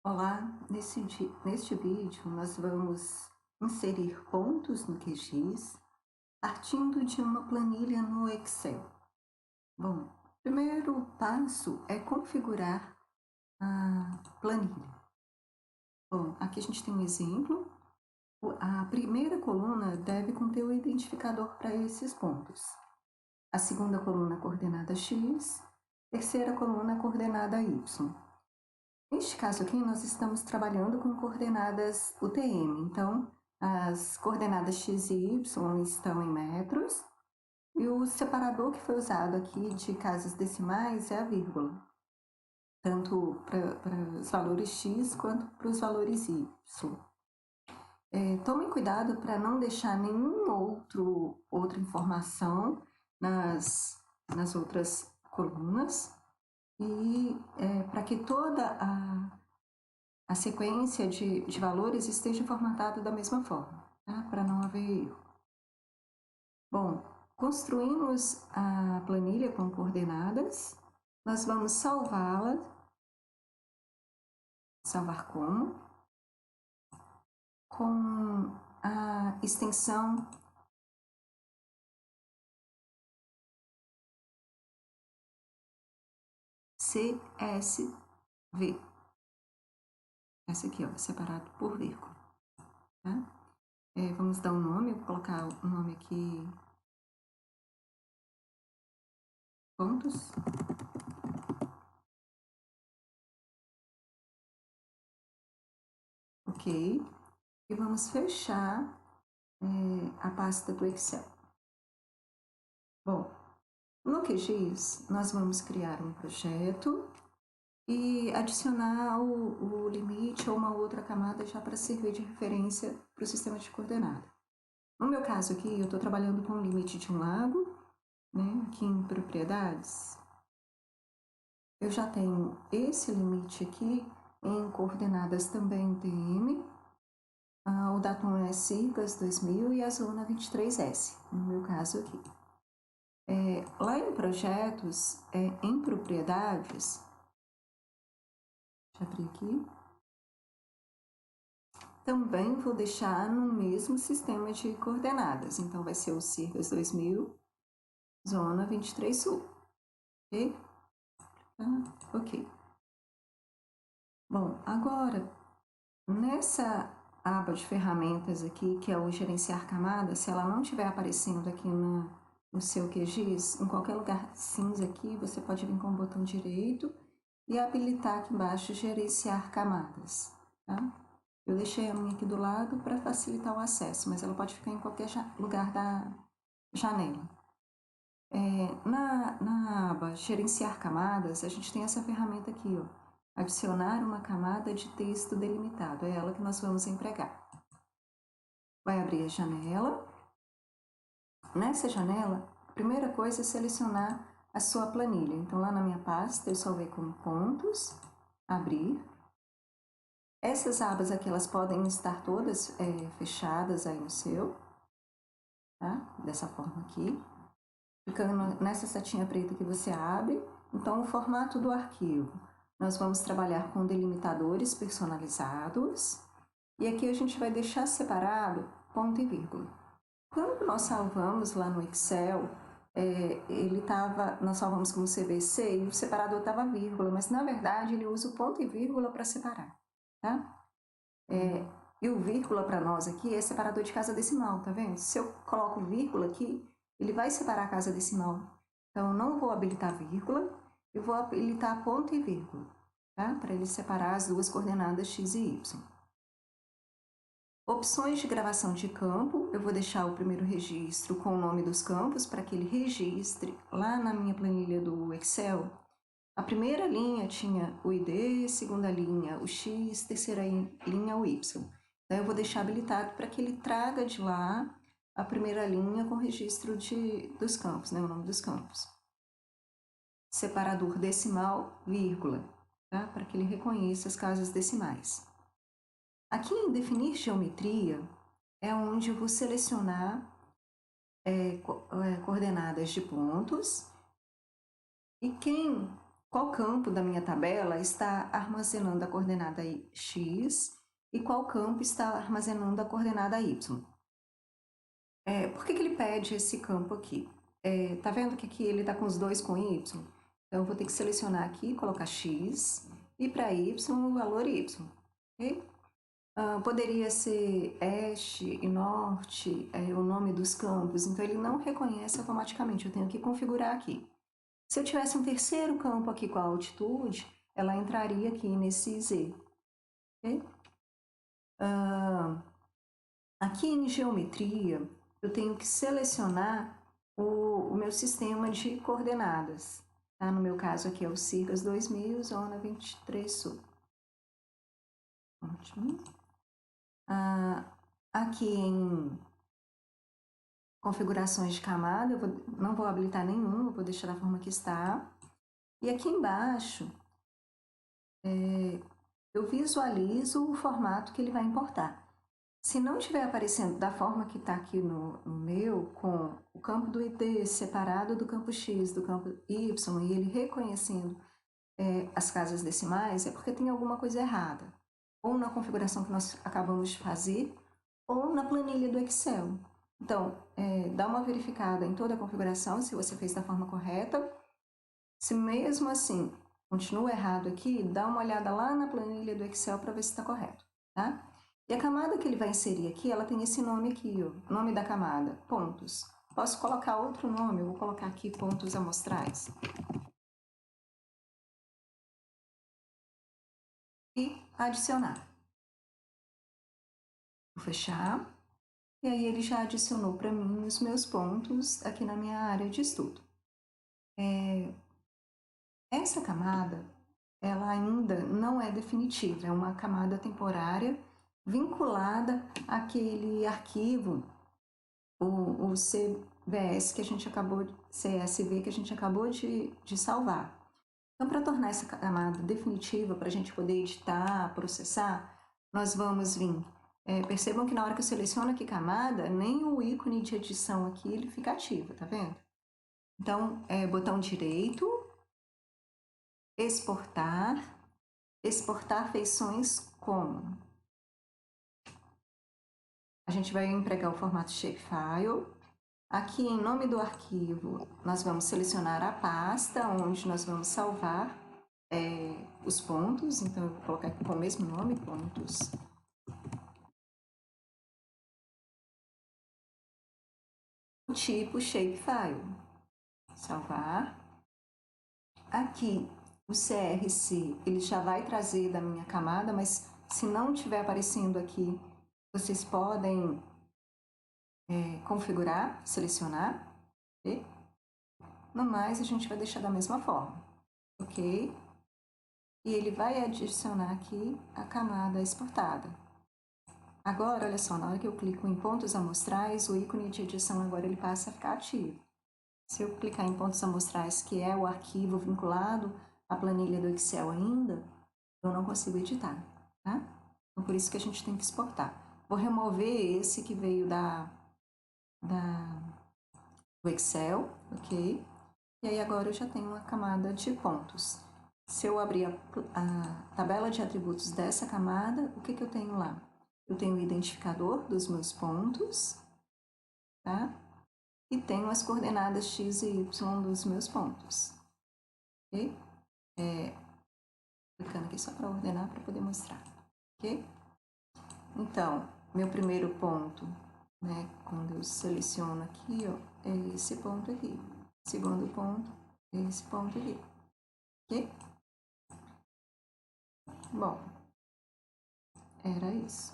Olá, neste vídeo nós vamos inserir pontos no QGIS partindo de uma planilha no Excel. Bom, o primeiro passo é configurar a planilha. Bom, aqui a gente tem um exemplo. A primeira coluna deve conter o identificador para esses pontos. A segunda coluna, coordenada X. Terceira coluna, coordenada Y. Neste caso aqui, nós estamos trabalhando com coordenadas UTM, então as coordenadas x e y estão em metros, e o separador que foi usado aqui de casas decimais é a vírgula, tanto para os valores x quanto para os valores y. Tomem cuidado para não deixar outra informação nas outras colunas, e para que toda a sequência de valores esteja formatada da mesma forma, tá? Para não haver erro. Bom, construímos a planilha com coordenadas, nós vamos salvá-la, salvar com a extensão CSV. Essa aqui, ó, separado por vírgula, tá? Vamos dar um nome, eu vou colocar o nome aqui, pontos. Ok. E vamos fechar a pasta do Excel. Bom, no QGIS, nós vamos criar um projeto e adicionar o limite ou uma outra camada já para servir de referência para o sistema de coordenada. No meu caso aqui, eu estou trabalhando com o limite de um lago, né, aqui em propriedades. Eu já tenho esse limite aqui em coordenadas também UTM. O datum é Cirgas 2000 e a zona 23S, no meu caso aqui. Lá em projetos, em propriedades, deixa eu abrir aqui, também vou deixar no mesmo sistema de coordenadas, então vai ser o Cirgas 2000, zona 23 Sul, ok? Ok. Bom, agora, nessa aba de ferramentas aqui, que é o gerenciar camadas, se ela não estiver aparecendo aqui no seu QGIS, em qualquer lugar cinza aqui, você pode vir com o botão direito e habilitar aqui embaixo gerenciar camadas, tá? Eu deixei a minha aqui do lado para facilitar o acesso, mas ela pode ficar em qualquer lugar da janela. Na aba gerenciar camadas, a gente tem essa ferramenta aqui, ó, adicionar uma camada de texto delimitado, é ela que nós vamos empregar. Vai abrir a janela. Nessa janela, a primeira coisa é selecionar a sua planilha. Então, lá na minha pasta, eu salvei como pontos, abrir. Essas abas aqui, elas podem estar todas fechadas aí no seu, tá? Dessa forma aqui. Clicando nessa setinha preta que você abre, então o formato do arquivo. Nós vamos trabalhar com delimitadores personalizados, e aqui a gente vai deixar separado ponto e vírgula. Quando nós salvamos lá no Excel, nós salvamos como CVC e o separador estava vírgula, mas na verdade ele usa o ponto e vírgula para separar, tá? E o vírgula para nós aqui é separador de casa decimal, tá vendo? Se eu coloco vírgula aqui, ele vai separar a casa decimal. Então, eu não vou habilitar vírgula, eu vou habilitar ponto e vírgula, tá? Para ele separar as duas coordenadas x e y. Opções de gravação de campo, eu vou deixar o primeiro registro com o nome dos campos para que ele registre lá na minha planilha do Excel. A primeira linha tinha o ID, segunda linha o X, terceira linha o Y. Então, eu vou deixar habilitado para que ele traga de lá a primeira linha com registro dos campos, né, o nome dos campos. Separador decimal, vírgula, tá? Para que ele reconheça as casas decimais. Aqui em definir geometria é onde eu vou selecionar coordenadas de pontos, e quem qual campo da minha tabela está armazenando a coordenada x e qual campo está armazenando a coordenada y. Por que ele pede esse campo aqui? Tá vendo que aqui ele está com os dois com y? Então, eu vou ter que selecionar aqui, colocar x, e para y, o valor y. Okay? Poderia ser este e norte, o nome dos campos, então ele não reconhece automaticamente, eu tenho que configurar aqui. Se eu tivesse um terceiro campo aqui com a altitude, ela entraria aqui nesse z. Okay? Aqui em geometria, eu tenho que selecionar o meu sistema de coordenadas. Tá? No meu caso aqui é o Circas 2000, zona 23 sul. Ótimo. Aqui em configurações de camada, não vou habilitar nenhum, eu vou deixar da forma que está. E aqui embaixo, eu visualizo o formato que ele vai importar. Se não estiver aparecendo da forma que está aqui no meu, com o campo do ID separado do campo X, do campo Y, e ele reconhecendo as casas decimais, é porque tem alguma coisa errada. Ou na configuração que nós acabamos de fazer, ou na planilha do Excel. Então, dá uma verificada em toda a configuração, se você fez da forma correta. Se mesmo assim continua errado aqui, dá uma olhada lá na planilha do Excel para ver se está correto, tá? E a camada que ele vai inserir aqui, ela tem esse nome aqui, ó, nome da camada, pontos. Posso colocar outro nome, eu vou colocar aqui pontos amostrais. E adicionar. Vou fechar. E aí ele já adicionou para mim os meus pontos aqui na minha área de estudo. Essa camada, ela ainda não é definitiva, é uma camada temporária vinculada àquele arquivo, o CVS que a gente acabou, CSV que a gente acabou de salvar. Então, para tornar essa camada definitiva, para a gente poder editar, processar, nós vamos vir. Percebam que na hora que eu seleciono aqui camada, nem o ícone de edição aqui ele fica ativo, tá vendo? Então, botão direito, exportar, exportar feições como. A gente vai empregar o formato shapefile. Aqui, em nome do arquivo, nós vamos selecionar a pasta onde nós vamos salvar os pontos. Então, eu vou colocar aqui com o mesmo nome, pontos. O tipo shapefile. Salvar. Aqui, o CRC, ele já vai trazer da minha camada, mas se não estiver aparecendo aqui, vocês podem configurar, selecionar, ok? No mais, a gente vai deixar da mesma forma, ok? E ele vai adicionar aqui a camada exportada. Agora, olha só, na hora que eu clico em pontos amostrais, o ícone de edição agora ele passa a ficar ativo. Se eu clicar em pontos amostrais, que é o arquivo vinculado à planilha do Excel ainda, eu não consigo editar, tá? Então, por isso que a gente tem que exportar. Vou remover esse que veio do Excel, ok? E aí agora eu já tenho uma camada de pontos. Se eu abrir a tabela de atributos dessa camada, o que eu tenho lá? Eu tenho o identificador dos meus pontos, tá? E tenho as coordenadas x e y dos meus pontos, ok? Clicando aqui só para ordenar, para poder mostrar, ok? Então, meu primeiro ponto, né, quando eu seleciono aqui, ó, é esse ponto aqui. Segundo ponto, é esse ponto aqui, ok? Bom, era isso.